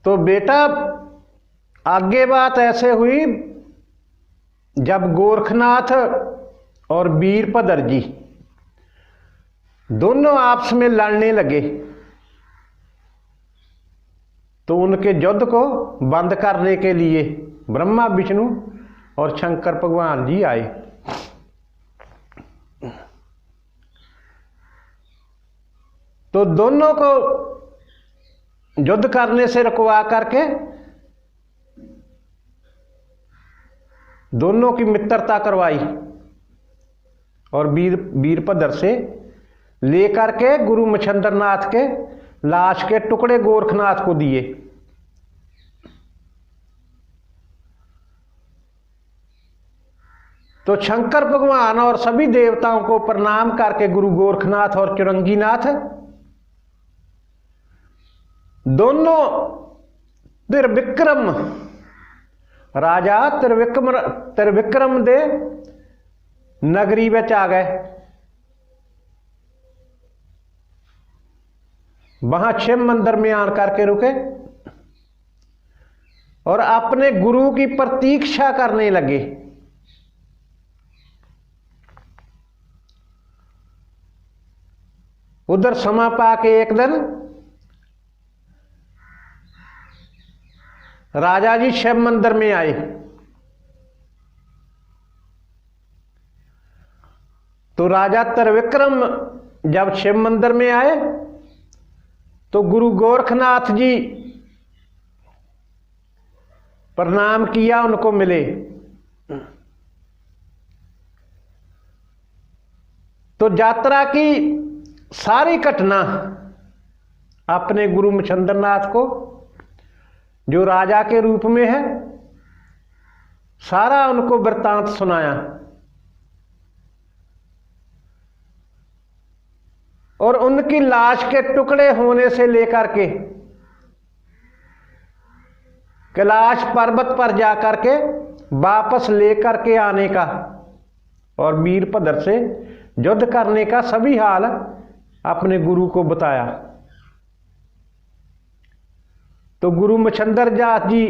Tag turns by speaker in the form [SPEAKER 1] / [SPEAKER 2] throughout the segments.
[SPEAKER 1] तो बेटा आगे बात ऐसे हुई, जब गोरखनाथ और वीरभद्र जी दोनों आपस में लड़ने लगे तो उनके युद्ध को बंद करने के लिए ब्रह्मा विष्णु और शंकर भगवान जी आए। तो दोनों को युद्ध करने से रुकवा करके दोनों की मित्रता करवाई और वीरभद्र से लेकर के गुरु मच्छिंद्रनाथ के लाश के टुकड़े गोरखनाथ को दिए। तो शंकर भगवान और सभी देवताओं को प्रणाम करके गुरु गोरखनाथ और चुरंगीनाथ दोनों त्रिविक्रम राजा त्रिविक्रम दे नगरी में आ गए। वहां शिव मंदिर में आन करके रुके और अपने गुरु की प्रतीक्षा करने लगे। उधर समा पाके एक दिन राजा जी शिव मंदिर में आए। तो राजा त्रिविक्रम जब शिव मंदिर में आए तो गुरु गोरखनाथ जी प्रणाम किया, उनको मिले। तो यात्रा की सारी घटना अपने गुरु मच्छिंद्रनाथ को, जो राजा के रूप में है, सारा उनको वृत्तांत सुनाया। और उनकी लाश के टुकड़े होने से लेकर के कैलाश पर्वत पर जाकर के वापस लेकर के आने का और वीरभद्र से युद्ध करने का सभी हाल अपने गुरु को बताया। तो गुरु मच्छिंद्रनाथ जी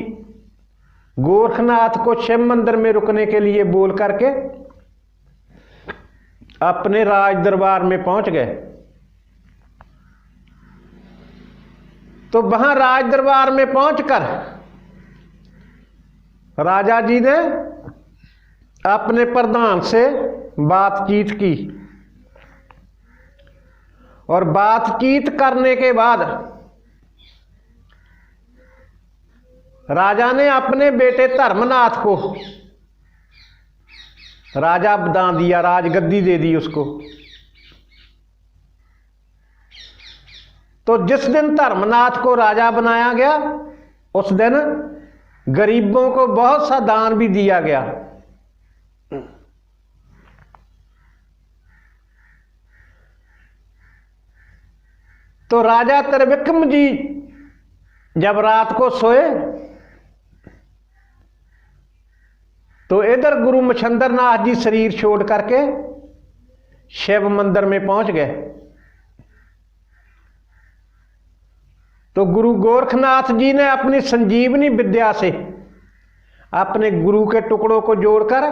[SPEAKER 1] गोरखनाथ को शिव मंदिर में रुकने के लिए बोल करके अपने राज दरबार में पहुंच गए। तो वहां राज दरबार में पहुंचकर राजा जी ने अपने प्रधान से बातचीत की और बातचीत करने के बाद राजा ने अपने बेटे धर्मनाथ को राजा बना दिया, राजगद्दी दे दी उसको। तो जिस दिन धर्मनाथ को राजा बनाया गया उस दिन गरीबों को बहुत सा दान भी दिया गया। तो राजा त्रिविक्रम जी जब रात को सोए तो इधर गुरु मच्छिंद्रनाथ जी शरीर छोड़ करके शिव मंदिर में पहुंच गए। तो गुरु गोरखनाथ जी ने अपनी संजीवनी विद्या से अपने गुरु के टुकड़ों को जोड़कर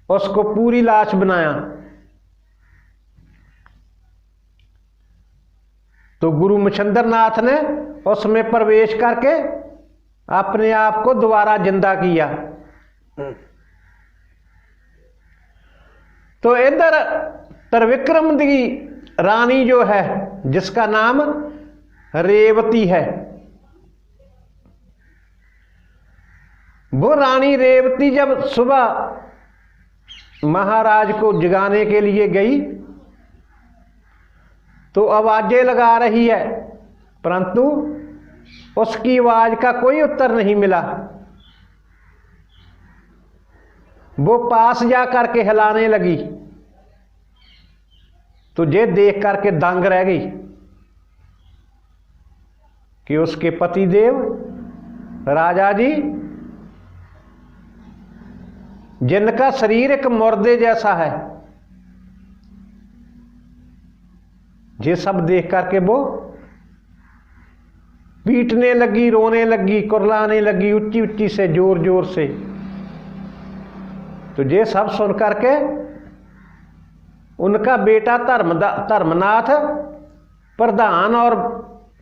[SPEAKER 1] उसको पूरी लाश बनाया। तो गुरु मच्छिंद्रनाथ ने उसमें प्रवेश करके अपने आप को दोबारा जिंदा किया। तो इधर त्रिविक्रम की रानी जो है, जिसका नाम रेवती है, वो रानी रेवती जब सुबह महाराज को जगाने के लिए गई तो आवाजें लगा रही है, परंतु उसकी आवाज का कोई उत्तर नहीं मिला। वो पास जा करके हिलाने लगी तो ये देख करके दंग रह गई कि उसके पतिदेव राजा जी, जिनका शरीर एक मुर्दे जैसा है, ये सब देख करके वो पीटने लगी, रोने लगी, कुरलाने लगी ऊंची ऊंची से, जोर जोर से। तो ये सब सुन करके उनका बेटा धर्मनाथ, प्रधान और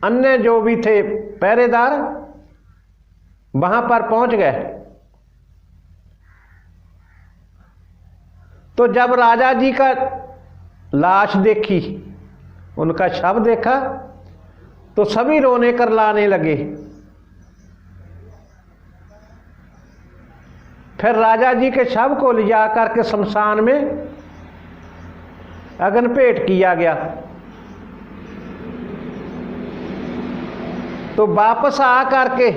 [SPEAKER 1] अन्य जो भी थे पहरेदार वहां पर पहुंच गए। तो जब राजा जी का लाश देखी, उनका शव देखा, तो सभी रोने करलाने लगे। फिर राजा जी के शव को ले जा करके शमशान में अग्नि भेंट किया गया। तो वापस आ करके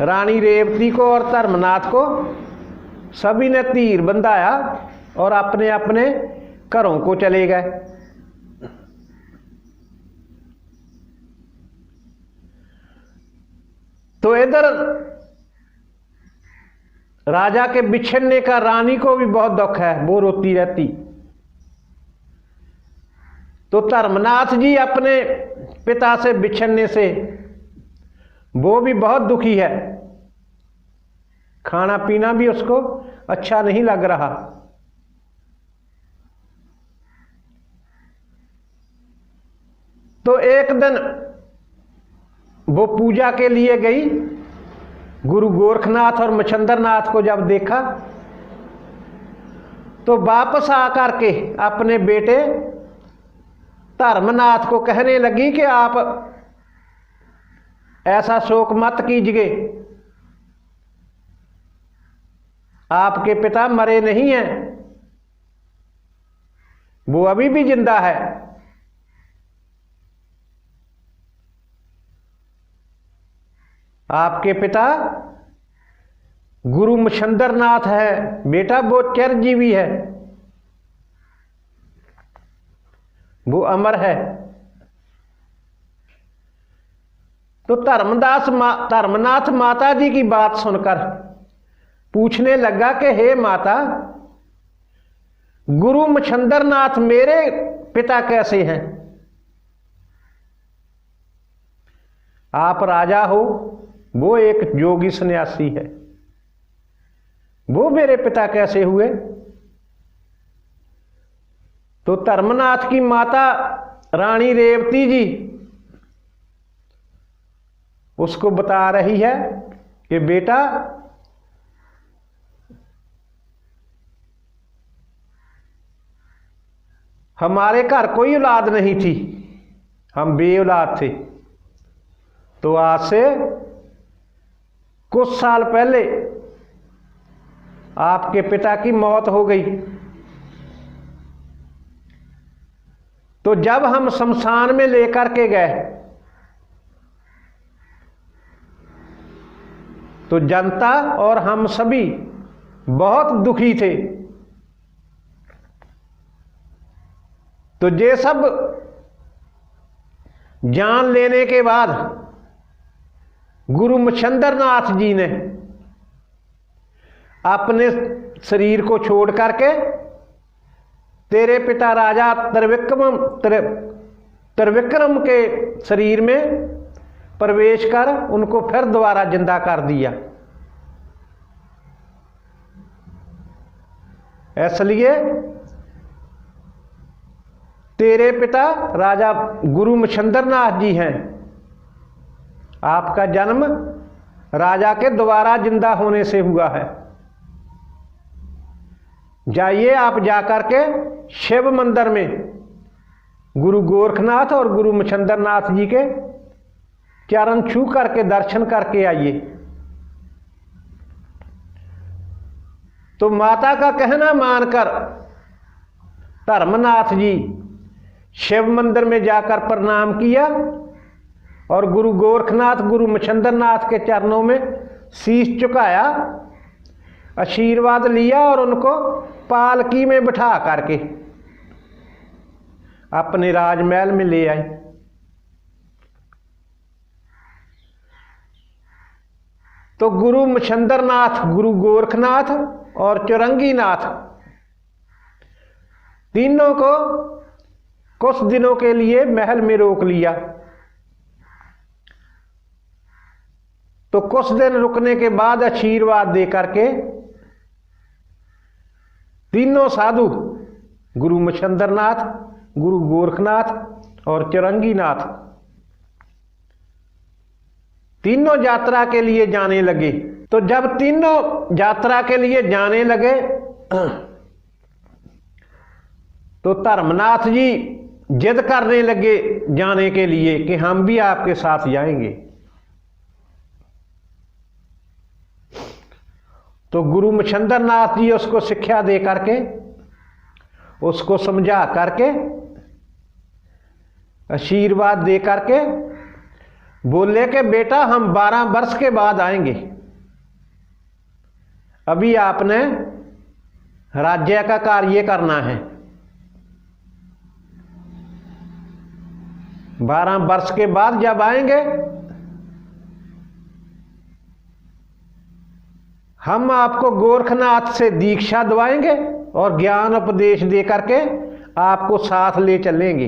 [SPEAKER 1] रानी रेवती को और धर्मनाथ को सभी ने तीर बंधाया और अपने अपने घरों को चले गए। तो इधर राजा के बिछड़ने का रानी को भी बहुत दुख है, वो रोती रहती। तो धर्मनाथ जी अपने पिता से बिछड़ने से वो भी बहुत दुखी है, खाना पीना भी उसको अच्छा नहीं लग रहा। तो एक दिन वो पूजा के लिए गई, गुरु गोरखनाथ और मच्छंदरनाथ को जब देखा तो वापस आकर के अपने बेटे धर्मनाथ को कहने लगी कि आप ऐसा शोक मत कीजिए, आपके पिता मरे नहीं हैं, वो अभी भी जिंदा है। आपके पिता गुरु मच्छंदरनाथ है बेटा, वो चिरंजीवी है, वो अमर है। तो धर्मनाथ माता जी की बात सुनकर पूछने लगा कि हे माता, गुरु मच्छंदरनाथ मेरे पिता कैसे हैं? आप राजा हो, वो एक योगी सन्यासी है, वो मेरे पिता कैसे हुए? तो धर्मनाथ की माता रानी रेवती जी उसको बता रही है कि बेटा, हमारे घर कोई औलाद नहीं थी, हम बे औलाद थे। तो आज से कुछ साल पहले आपके पिता की मौत हो गई। तो जब हम शमशान में लेकर के गए तो जनता और हम सभी बहुत दुखी थे। तो ये सब जान लेने के बाद गुरु मच्छंदरनाथ जी ने अपने शरीर को छोड़ करके तेरे पिता राजा त्रिविक्रम के शरीर में प्रवेश कर उनको फिर दोबारा जिंदा कर दिया। इसलिए तेरे पिता राजा गुरु मच्छंदरनाथ जी हैं, आपका जन्म राजा के दोबारा जिंदा होने से हुआ है। जाइए आप जाकर के शिव मंदिर में गुरु गोरखनाथ और गुरु मच्छंदरनाथ जी के चरण छू करके दर्शन करके आइए। तो माता का कहना मानकर धर्मनाथ जी शिव मंदिर में जाकर प्रणाम किया और गुरु गोरखनाथ गुरु मच्छंदरनाथ के चरणों में शीश झुकाया, आशीर्वाद लिया और उनको पालकी में बिठा करके अपने राजमहल में ले आए। तो गुरु मच्छंदरनाथ, गुरु गोरखनाथ और चौरंगीनाथ तीनों को कुछ दिनों के लिए महल में रोक लिया। तो कुछ दिन रुकने के बाद आशीर्वाद दे करके तीनों साधु, गुरु मच्छिंद्रनाथ, गुरु गोरखनाथ और चौरंगीनाथ, तीनों यात्रा के लिए जाने लगे। तो जब तीनों यात्रा के लिए जाने लगे तो धर्मनाथ जी जिद करने लगे जाने के लिए कि हम भी आपके साथ जाएंगे। तो गुरु मच्छिंद्रनाथ जी उसको शिक्षा दे करके, उसको समझा करके, आशीर्वाद दे करके बोले कि बेटा हम 12 वर्ष के बाद आएंगे, अभी आपने राज्य का कार्य करना है। 12 वर्ष के बाद जब आएंगे हम आपको गोरखनाथ से दीक्षा दवाएंगे और ज्ञान उपदेश दे करके आपको साथ ले चलेंगे।